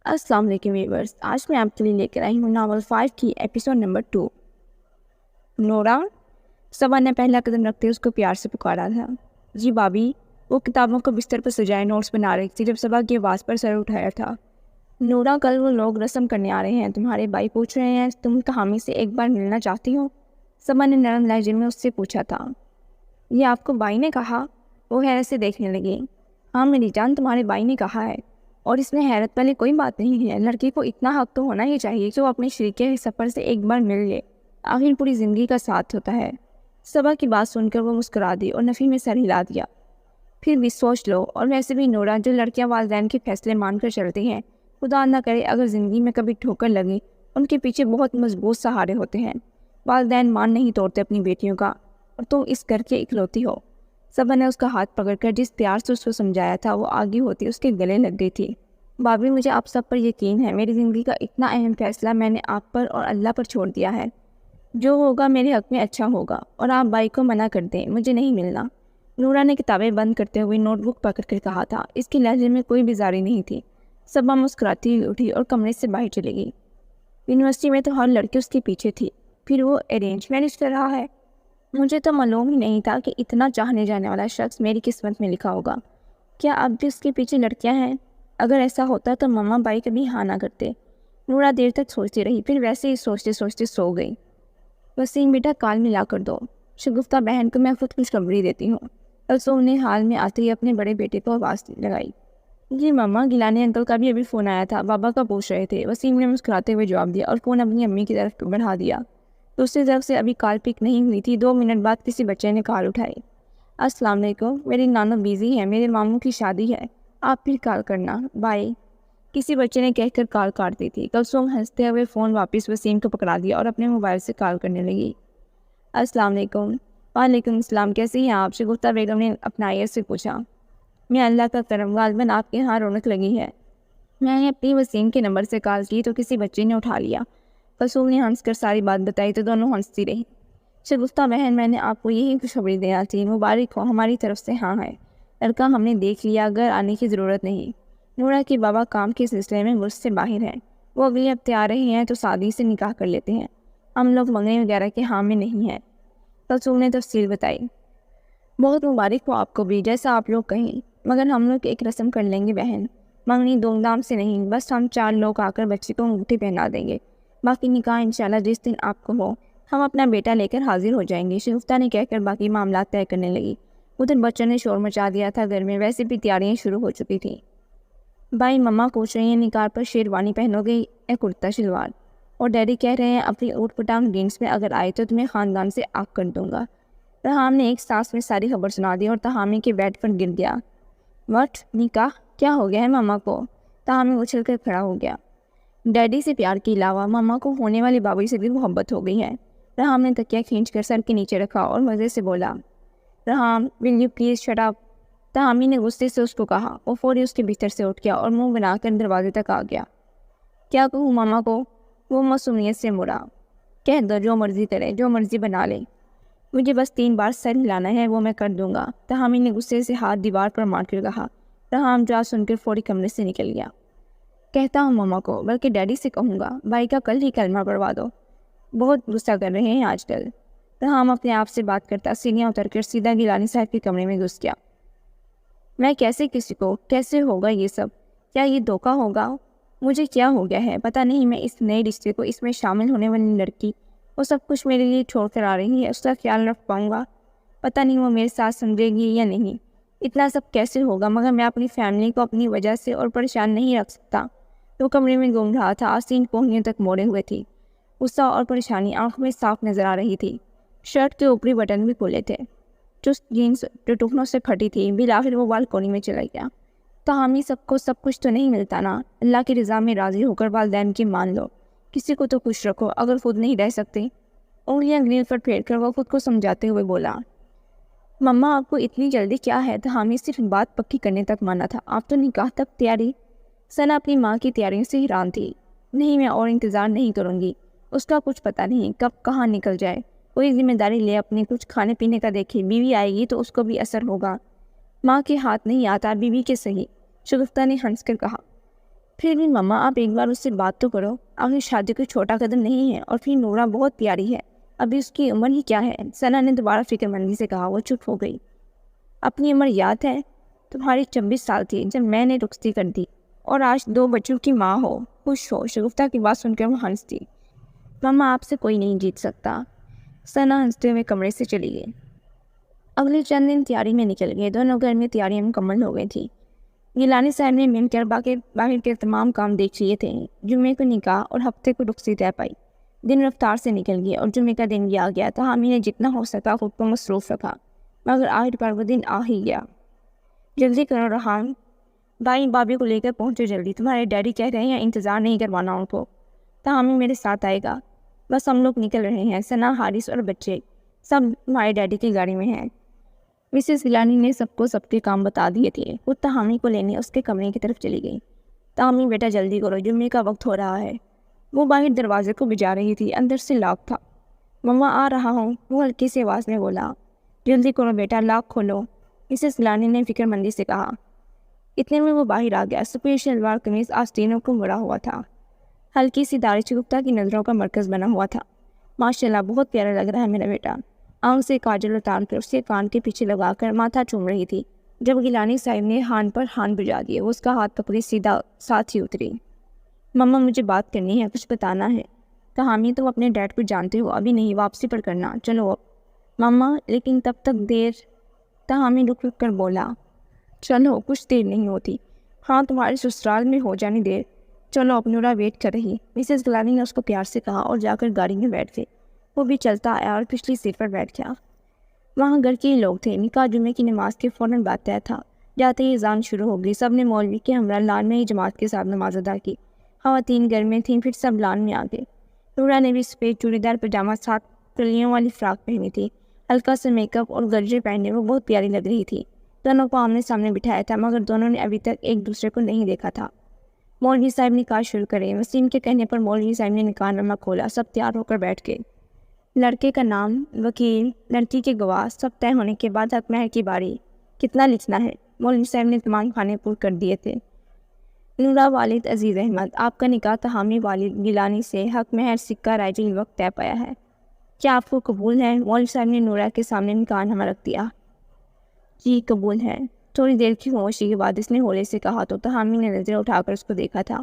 السلام علیکم ویورز، آج میں آپ کے لیے لے کر آئی ہوں ناول 5 کی ایپیسوڈ نمبر 2۔ نورا، صبا نے پہلا قدم رکھتے اس کو پیار سے پکارا تھا۔ جی بابی۔ وہ کتابوں کو بستر پر سجائے نوٹس بنا رہی تھی جب صبا کی آواز پر سر اٹھایا تھا۔ نورا، کل وہ لوگ رسم کرنے آ رہے ہیں، تمہارے بھائی پوچھ رہے ہیں تم حامی سے ایک بار ملنا چاہتی ہو؟ صبا نے نرم لہجے میں اس سے پوچھا تھا۔ یہ آپ کو بھائی نے کہا؟ وہ حیرت سے دیکھنے لگی۔ ہاں میری جان، تمہارے بھائی نے کہا ہے، اور اس میں حیرت والی کوئی بات نہیں ہے۔ لڑکی کو اتنا حق تو ہونا ہی چاہیے کہ وہ اپنے شریکے سفر سے ایک بار مل لے، آخر پوری زندگی کا ساتھ ہوتا ہے۔ صبا کی بات سن کر وہ مسکرا دی اور نفی میں سر ہلا دیا۔ پھر بھی سوچ لو، اور ویسے بھی نورا، جو لڑکیاں والدین کے فیصلے مان کر چلتی ہیں، خدا نہ کرے اگر زندگی میں کبھی ٹھوکر لگے، ان کے پیچھے بہت مضبوط سہارے ہوتے ہیں۔ والدین مان نہیں توڑتے اپنی بیٹیوں کا، اور تم اس گھر کے اکلوتی ہو۔ صبا نے اس کا ہاتھ پکڑ کر جس پیار سے اس کو سمجھایا تھا وہ آگے ہوتی اس کے گلے لگ گئی تھی۔ بابی، مجھے آپ سب پر یقین ہے، میری زندگی کا اتنا اہم فیصلہ میں نے آپ پر اور اللہ پر چھوڑ دیا ہے۔ جو ہوگا میرے حق میں اچھا ہوگا، اور آپ بھائی کو منع کر دیں، مجھے نہیں ملنا۔ نورا نے کتابیں بند کرتے ہوئے نوٹ بک پکڑ کر کہا تھا۔ اس کے لہجے میں کوئی بیزاری نہیں تھی۔ صبا مسکراتی ہوئی اٹھی اور کمرے سے باہر چلی گئی۔ یونیورسٹی میں تو ہر لڑکی اس کے پیچھے تھی، پھر وہ ارینج میرج کر رہا ہے۔ مجھے تو معلوم ہی نہیں تھا کہ اتنا چاہنے جانے والا شخص میری قسمت میں لکھا ہوگا۔ کیا اب بھی اس کے پیچھے لڑکیاں ہیں؟ اگر ایسا ہوتا تو ماما بھائی کبھی ہاں نہ کرتے۔ نورا دیر تک سوچتی رہی، پھر ویسے ہی سوچتے سوچتے سو گئی۔ وسیم بیٹا، کال ملا کر دو، شگفتہ بہن کو میں خود خوشخبری دیتی ہوں۔ کلثوم نے حال میں آتے ہی اپنے بڑے بیٹے کو آواز لگائی۔ جی ماما، گیلانی انکل کا بھی ابھی فون آیا تھا، بابا کا پوچھ رہے تھے۔ وسیم نے مسکراتے ہوئے جواب دیا اور فون اپنی امی کی طرف بڑھا دیا۔ دوسری طرف سے ابھی کال پک نہیں ہوئی تھی۔ 2 منٹ بعد کسی بچے نے کال اٹھائی۔ السلام علیکم، میری نانو بیزی ہے، میرے ماموں کی شادی ہے، آپ پھر کال کرنا، بائے، کسی بچے نے کہہ کر کال کاٹ دی تھی۔ کلثوم ہنستے ہوئے فون واپس وسیم کو پکڑا دیا اور اپنے موبائل سے کال کرنے لگی۔ السلام علیکم۔ وعلیکم السلام، کیسی ہیں آپ؟ شگفتہ بیگم نے اپنا ایئر سے پوچھا۔ میں اللہ کا کرم، غالباً آپ کے یہاں رونق لگی ہے۔ میں نے اپنی وسیم کے نمبر سے کال کی تو کسی بچے نے اٹھا لیا۔ کلثوم نے ہنس کر ساری بات بتائی تو دونوں ہنستی رہی۔ شگفتہ بہن، میں نے آپ کو یہی خوشخبری دینا تھی، مبارک ہو، ہماری طرف سے ہاں ہے، لڑکا ہم نے دیکھ لیا، گھر آنے کی ضرورت نہیں۔ نورا کے بابا کام کے سلسلے میں ملک سے باہر ہیں، وہ اگلے ہفتے آ رہے ہیں تو سادی سے نکاح کر لیتے ہیں، ہم لوگ منگنی وغیرہ کے ہاں میں نہیں ہیں۔ کلثوم نے تفصیل بتائی۔ بہت مبارک ہو آپ کو بھی، جیسا آپ لوگ کہیں، مگر ہم لوگ ایک رسم کر لیں گے بہن، منگنی دھوم دھام سے نہیں، بس ہم 4 لوگ آ کر بچے کو انگوٹھی پہنا دیں گے، باقی نکاح انشاءاللہ جس دن آپ کو ہو ہم اپنا بیٹا لے کر حاضر ہو جائیں گے۔ شگفتہ نے کہہ کر باقی معاملات طے کرنے لگی۔ ادھر بچوں نے شور مچا دیا تھا گھر میں، ویسے بھی تیاریاں شروع ہو چکی تھیں۔ بھائی مما پوچھ رہی ہیں نکاح پر شیروانی پہنو گے یا کرتا شلوار، اور ڈیڈی کہہ رہے ہیں اپنی اوٹ پٹانگ جینس میں اگر آئے تو تمہیں خاندان سے آگ کر دوں گا۔ رحام نے ایک سانس میں ساری خبر سنا دی اور تہامی کے بیڈ پر گر گیا۔ وٹ؟ نکاح؟ کیا ہو گیا ہے ماما کو؟ تہامی اچھل کر کھڑا ہو گیا۔ ڈیڈی سے پیار کے علاوہ ماما کو ہونے والی بابی سے بھی محبت ہو گئی ہے۔ رحام نے تکیہ کھینچ کر سر کے نیچے رکھا اور مزے سے بولا، Reham will you please shut up? تہامی نے غصے سے اس کو کہا۔ وہ فوری اس کے بستر سے اٹھ گیا اور منہ بنا کر دروازے تک آ گیا۔ کیا کہوں ماما کو؟ وہ معصومیت سے مڑا۔ کہہ دو، جو مرضی کرے، جو مرضی بنا لے، مجھے بس 3 بار سر ہلانا ہے، وہ میں کر دوں گا۔ تہامی نے غصے سے ہاتھ دیوار پر مار کر کہا۔ رحام جواب سن کر فوری کمرے سے نکل گیا۔ کہتا ہوں ماما کو، بلکہ ڈیڈی سے کہوں گا، بھائی کا کل ہی کلمہ پڑھوا دو، بہت غصہ کر رہے ہیں آج کل۔ رحام اپنے آپ سے بات کرتا سیڑھیاں اتر کر سیدھا گیلانی صاحب کے کمرے میں گھس گیا۔ میں کیسے کسی کو، کیسے ہوگا یہ سب؟ کیا یہ دھوکہ ہوگا؟ مجھے کیا ہو گیا ہے؟ پتہ نہیں میں اس نئے رشتے کو، اس میں شامل ہونے والی لڑکی، وہ سب کچھ میرے لیے چھوڑ کر آ رہی ہے، اس کا خیال رکھ پاؤں گا؟ پتہ نہیں وہ میرے ساتھ سمجھے گی یا نہیں، اتنا سب کیسے ہوگا؟ مگر میں اپنی فیملی کو اپنی وجہ سے اور پریشان نہیں رکھ سکتا۔ وہ کمرے میں گھوم رہا تھا، آستین کوہنیوں تک موڑے ہوئے تھی، غصہ اور پریشانی آنکھوں میں صاف نظر آ رہی تھی۔ شرٹ کے اوپری بٹن بھی کھلے تھے، چست جینس جو ٹکنوں سے پھٹی تھی۔ بالآخر وہ بالکونی میں چلا گیا۔ تہامی سب کو سب کچھ تو نہیں ملتا نا، اللہ کی رضا میں راضی ہو کر والدین کی مان لو، کسی کو تو خوش رکھو اگر خود نہیں رہ سکتے۔ انگلیاں گریل پر پھیر کر وہ خود کو سمجھاتے ہوئے بولا، مما آپ کو اتنی جلدی کیا ہے؟ تہامی صرف بات پکی کرنے تک مانا تھا، آپ تو نکاح تک تیاری۔ ثنا اپنی ماں کی تیاریوں سے حیران تھی۔ نہیں، میں اور انتظار نہیں کروں گی، اس کا کچھ پتہ نہیں کب کہاں نکل جائے، کوئی ذمہ داری لے اپنی، کچھ کھانے پینے کا دیکھے، بیوی آئے گی تو اس کو بھی اثر ہوگا، ماں کے ہاتھ نہیں آتا، بیوی کے صحیح۔ شگفتہ نے ہنس کر کہا۔ پھر بھی ماما آپ ایک بار اس سے بات تو کرو، آخر شادی کوئی چھوٹا قدم نہیں ہے، اور پھر نورا بہت پیاری ہے، ابھی اس کی عمر ہی کیا ہے؟ ثنا نے دوبارہ فکر مندی سے کہا۔ وہ چپ ہو گئی۔ اپنی عمر یاد ہے؟ تمہاری 26 سال تھی جب میں نے رخصتی کر دی، اور آج 2 بچوں کی ماں ہو، خوش ہو۔ شگفتہ کی بات سن کر وہ ہنس دی۔ ماما آپ سے کوئی نہیں جیت سکتا۔ ثنا ہنستے ہوئے کمرے سے چلی گئی۔ اگلے چند دن تیاری میں نکل گئے، دونوں گھر میں تیاریاں مکمل ہو گئی تھیں۔ گیلانی صاحب نے مل کر باہر کے تمام کام دیکھ لیے تھے۔ جمعے کو نکاح اور ہفتے کو رخصتی طے پائی۔ دن رفتار سے نکل گئے اور جمعے کا دن بھی آ گیا تھا۔ حامی نے جتنا ہو سکا خود کو مصروف رکھا، مگر آخر پر وہ دن آ ہی گیا۔ جلدی کرو رحان بھائی، بابی کو لے کر پہنچو جلدی، تمہارے ڈیڈی کہہ رہے ہیں انتظار نہیں کروانا ان کو۔ حامی میرے ساتھ آئے گا، بس ہم لوگ نکل رہے ہیں، ثنا، حارث اور بچے سب تمہارے ڈیڈی کی گاڑی میں ہیں۔ مسز گیلانی نے سب کو سب کے کام بتا دیے تھے۔ خود تہامی کو لینے اس کے کمرے کی طرف چلی گئی۔ تہامی بیٹا جلدی کرو، جمعے کا وقت ہو رہا ہے۔ وہ باہر دروازے کو بجا رہی تھی، اندر سے لاک تھا۔ مما آ رہا ہوں، وہ ہلکی سی آواز میں بولا۔ جلدی کرو بیٹا، لاک کھولو، مسز گیلانی نے فکر مندی سے کہا۔ اتنے میں وہ باہر آ گیا۔ سفید شلوار قمیض آستینوں کو مڑا ہوا تھا، ہلکی سی داڑھی شگفتہ کی نظروں کا مرکز بنا ہوا تھا۔ ماشاءاللہ بہت پیارا لگ رہا ہے میرا بیٹا۔ آنکھ سے کاجل اتار کر اسے کان کے پیچھے لگا کر ماتھا چوم رہی تھی۔ جب گیلانی صاحب نے ہان پر ہان بجا دیے، وہ اس کا ہاتھ پکڑی سیدھا ساتھ ہی اتری۔ مما مجھے بات کرنی ہے، کچھ بتانا ہے۔ حامی تم اپنے ڈیڈ کو جانتے ہو، ابھی نہیں، واپسی پر کرنا، چلو اب۔ مما لیکن تب تک دیر، حامی رک رک کر بولا۔ چلو کچھ دیر نہیں ہوتی، ہاں تمہارے سسرال میں ہو جانے دیر، چلو اب، نورا ویٹ کر رہی، مسز گیلانی نے اس کو پیار سے کہا اور جا کر گاڑی میں بیٹھ گئی۔ وہ بھی چلتا آیا اور پچھلی سیٹ پر بیٹھ گیا۔ وہاں گھر کے ہی لوگ تھے۔ نکاح جمعے کی نماز کے فوراً بعد طے تھا۔ جاتے ہی اذان شروع ہو گئی۔ سب نے مولوی کے ہمراہ لان میں ہی جماعت کے ساتھ نماز ادا کی۔ خواتین گھر میں تھیں، پھر سب لان میں آ گئے۔ نورا نے بھی سفید چوڑی دار پاجامہ ساتھ کلیوں والی فراک پہنی تھی، ہلکا سا میک اپ اور گجرے پہنے وہ بہت پیاری لگ رہی تھی۔ دونوں کو آمنے سامنے بٹھایا تھا، مگر دونوں نے ابھی تک ایک دوسرے کو نہیں دیکھا تھا۔ مولوی صاحب نکاح شروع کرے۔ وسیم کے کہنے پر مولوی صاحب نے نکاح نامہ کھولا۔ سب تیار ہو کر بیٹھ گئے۔ لڑکے کا نام، وکیل، لڑکی کے گواہ، سب طے ہونے کے بعد حق مہر کی باری۔ کتنا لکھنا ہے؟ مولوی صاحب نے تمام خانے پر کر دیے تھے۔ نورا والد عزیز احمد، آپ کا نکاح تہامی والد گیلانی سے حق مہر سکہ رائجی الوقت طے پایا ہے، کیا آپ کو قبول ہے؟ مولوی صاحب نے نورا کے سامنے نکاح نامہ رکھ دیا۔ جی قبول ہے۔ تھوڑی دیر کی خاموشی کے بعد اس نے ہولے سے کہا تو تہامی نے نظریں اٹھا کر اس کو دیکھا تھا۔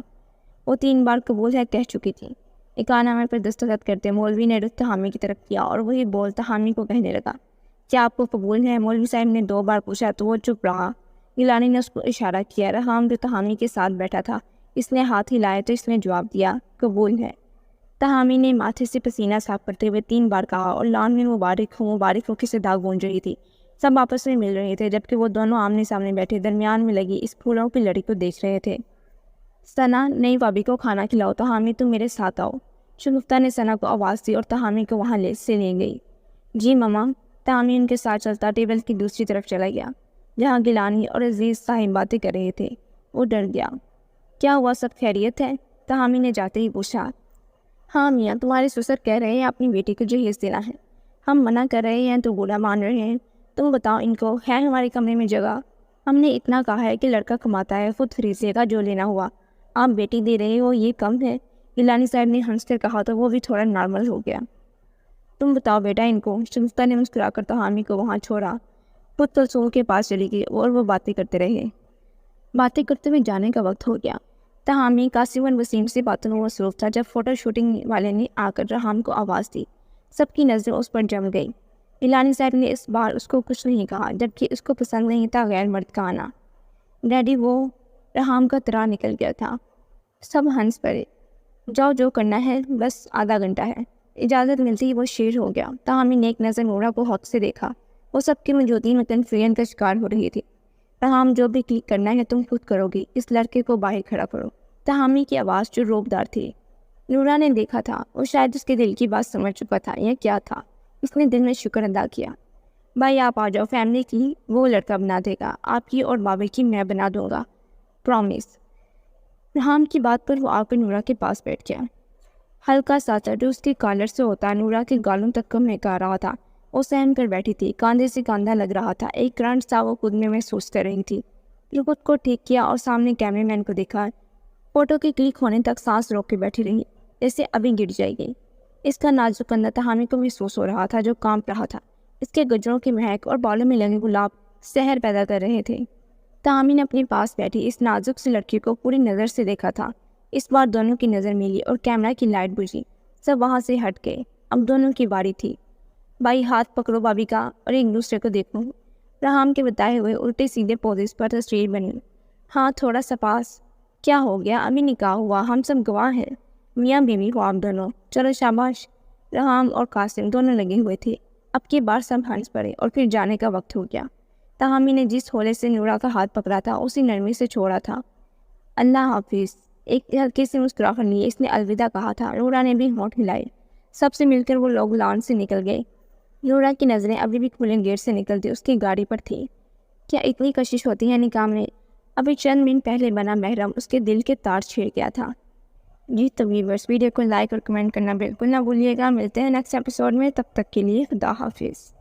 وہ 3 بار قبول ہے کہہ چکی تھی۔ نکاح نامے پر دستخط کرتے مولوی نے رخ تہامی کی طرف کیا اور وہی بول تہامی کو کہنے لگا، کیا آپ کو قبول ہے؟ مولوی صاحب نے 2 بار پوچھا تو وہ چپ رہا۔ گیلانی نے اس کو اشارہ کیا۔ رحام جو تہامی کے ساتھ بیٹھا تھا، اس نے ہاتھ ہلائے تو اس نے جواب دیا، قبول ہے۔ تہامی نے ماتھے سے پسینہ صاف کرتے ہوئے 3 بار کہا اور لان میں مبارک ہو کی صدا گونج رہی تھی۔ سب آپس میں مل رہے تھے، جبکہ وہ دونوں آمنے سامنے بیٹھے درمیان میں لگی اس پھولوں کی لڑی کو دیکھ رہے تھے۔ ثنا، نئی بابی کو کھانا کھلاؤ، تہامی تم میرے ساتھ آؤ۔ شگفتہ نے ثنا کو آواز دی اور تہامی کو وہاں سے لے گئی۔ جی مما۔ تہامی ان کے ساتھ چلتا ٹیبل کی دوسری طرف چلا گیا، جہاں گیلانی اور عزیز صاحب باتیں کر رہے تھے۔ وہ ڈر گیا۔ کیا ہوا، سب خیریت ہے؟ تہامی نے جاتے ہی پوچھا۔ ہاں میاں، تمہارے سسر کہہ رہے ہیں اپنی بیٹی کو جہیز دینا ہے، ہم منع کر رہے ہیں تو بولا مان رہے ہیں۔ تم بتاؤ ان کو ہے ہمارے کمرے میں جگہ؟ ہم نے اتنا کہا ہے کہ لڑکا کماتا ہے، خود خرید لے گا جو لینا ہوا، آپ بیٹی دے رہے ہو یہ کم ہے؟ گیلانی صاحب نے ہنس کر کہا تو وہ بھی تھوڑا نارمل ہو گیا۔ تم بتاؤ بیٹا ان کو۔ شگفتہ نے مسکرا کر تہامی کو وہاں چھوڑا، خود کلثوم کے پاس چلی گئی اور وہ باتیں کرتے رہے۔ باتیں کرتے ہوئے جانے کا وقت ہو گیا۔ تہامی قاسم وسیم سے باتوں میں مصروف تھا جب فوٹو شوٹنگ والے نے آ کر رحام کو آواز دی۔ سب کی نظریں اس پر جم گئی۔ گیلانی صاحب نے اس بار اس کو کچھ نہیں کہا، جبکہ اس کو پسند نہیں تھا غیر مرد کا آنا۔ ڈیڈی، وہ رحام کا ترا نکل گیا تھا۔ سب ہنس پڑے۔ جاؤ، جو کرنا ہے، بس آدھا گھنٹہ ہے۔ اجازت ملتی ہی وہ شیر ہو گیا۔ تہامی نے ایک نظر نورا کو حق سے دیکھا، وہ سب کی موجودگی میں کنفیوژن کا شکار ہو رہی تھی۔ رحام، جو بھی کلک کرنا ہے تم خود کرو گی، اس لڑکے کو باہر کھڑا کرو۔ تہامی کی آواز جو روبدار تھی۔ نورا نے دیکھا تھا، وہ شاید اس کے دل کی بات سمجھ چکا تھا یا کیا تھا۔ اس نے دل میں شکر ادا کیا۔ بھائی آپ آ جاؤ، فیملی کی وہ لڑکا بنا دے گا، آپ کی اور بابے کی میں بنا دوں گا، پرومس۔ رحام کی بات پر وہ آ کر نورا کے پاس بیٹھ گیا۔ ہلکا سا جو اس کے کالر سے ہوتا نورا کے گالوں تک کم مہکا رہا تھا۔ وہ سہم کر بیٹھی تھی، کاندھے سے کاندھا لگ رہا تھا، ایک کرنٹ سا وہ خود میں محسوس کر رہی تھی۔ جو خود کو ٹھیک کیا اور سامنے کیمرے مین کو دیکھا، فوٹو کے کلک ہونے تک سانس روک کے بیٹھی رہی، جیسے ابھی گر جائے گی۔ اس کا نازک کندھا تہامی کو محسوس ہو رہا تھا جو کانپ رہا تھا۔ اس کے گجروں کی مہک اور بالوں میں لگے گلاب سحر پیدا کر رہے تھے۔ تہامی نے اپنے پاس بیٹھی اس نازک سی لڑکی کو پوری نظر سے دیکھا تھا۔ اس بار دونوں کی نظر ملی اور کیمرہ کی لائٹ بجھی۔ سب وہاں سے ہٹ گئے۔ اب دونوں کی باری تھی۔ بھائی ہاتھ پکڑو بابی کا اور ایک دوسرے کو دیکھو۔ رحام کے بتائے ہوئے الٹے سیدھے پوزز پر تصویر بنی۔ ہاں تھوڑا سا پاس۔ کیا ہو گیا؟ ابھی نکاح ہوا، ہم سب گواہ ہیں۔ میاں بیوی ہو آپ دونوں، چلو شاباش۔ رحام اور قاسم دونوں لگے ہوئے تھے۔ اب کی بار سب ہنس پڑے اور پھر جانے کا وقت ہو گیا۔ تہامی نے جس ہولے سے نورا کا ہاتھ پکڑا تھا اسی نرمی سے چھوڑا تھا۔ اللہ حافظ۔ ایک ہلکے سے مسکراہٹ لیے اس نے الوداع کہا تھا۔ نورا نے بھی ہونٹ ہلائے۔ سب سے مل کر وہ لوگ لان سے نکل گئے۔ نورا کی نظریں ابھی بھی کھلے گیٹ سے نکلتی اس کی گاڑی پر تھی۔ کیا اتنی کشش ہوتی ہے نکاح میں؟ ابھی چند منٹ پہلے بنا محرم اس کے دل کے تار چھیڑ گیا تھا۔ جی تو ویورز، ویڈیو کو لائک اور کمنٹ کرنا بالکل نہ بھولیے گا۔ ملتے ہیں نیکسٹ ایپیسوڈ میں، تب تک کے لیے خدا حافظ۔